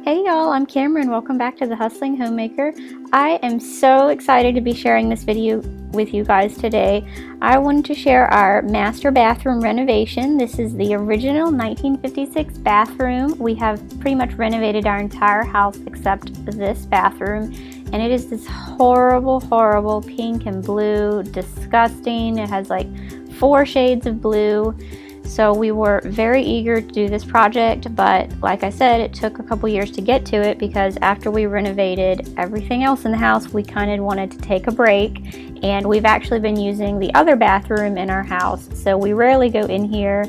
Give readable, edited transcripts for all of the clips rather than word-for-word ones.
Hey y'all, I'm Cameron. Welcome back to the Hustling Homemaker. I am so excited to be sharing this video with you guys today. I wanted to share our master bathroom renovation. This is the original 1956 bathroom. We have pretty much renovated our entire house except this bathroom, and it is this horrible pink and blue, disgusting. It has like 4 shades of blue. So we were very eager to do this project, but like I said, it took a couple years to get to it because after we renovated everything else in the house, we kind of wanted to take a break, and we've actually been using the other bathroom in our house, so we rarely go in here.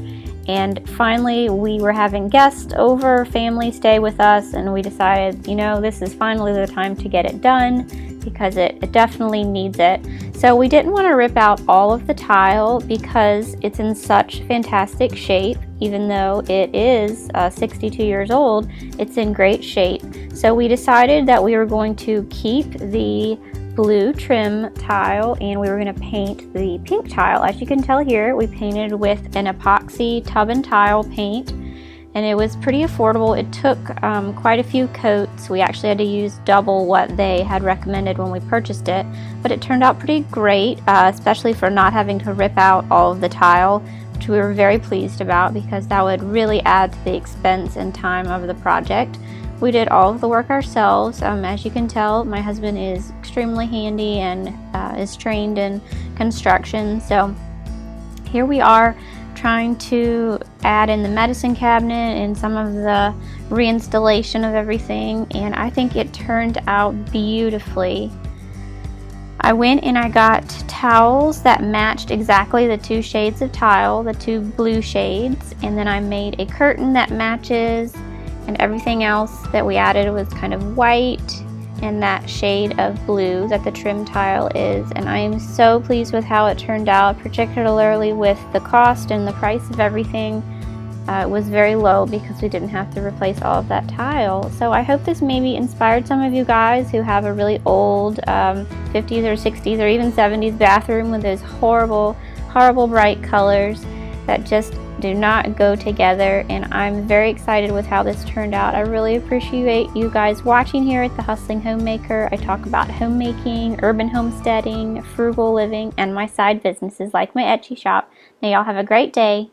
And finally, we were having guests over, family stay with us, and we decided, you know, this is finally the time to get it done because it definitely needs it. So we didn't want to rip out all of the tile because it's in such fantastic shape. Even though it is 62 years old, it's in great shape. So we decided that we were going to keep the blue trim tile and we were going to paint the pink tile. As you can tell here, we painted with an epoxy tub and tile paint, and it was pretty affordable. It took quite a few coats. We actually had to use double what they had recommended when we purchased it, but it turned out pretty great, especially for not having to rip out all of the tile, which we were very pleased about because that would really add to the expense and time of the project. We did all of the work ourselves. As you can tell, my husband is extremely handy and is trained in construction. So here we are trying to add in the medicine cabinet and some of the reinstallation of everything, and I think it turned out beautifully. I went and I got towels that matched exactly the 2 shades of tile, the 2 blue shades, and then I made a curtain that matches, and everything else that we added was kind of white and that shade of blue that the trim tile is, and I am so pleased with how it turned out, particularly with the cost and the price of everything. It was very low because we didn't have to replace all of that tile. So I hope this maybe inspired some of you guys who have a really old 50s or 60s or even 70s bathroom with those horrible bright colors that just do not go together, and I'm very excited with how this turned out. I really appreciate you guys watching here at the Hustling Homemaker. I talk about homemaking, urban homesteading, frugal living, and my side businesses like my Etsy shop. Now y'all have a great day.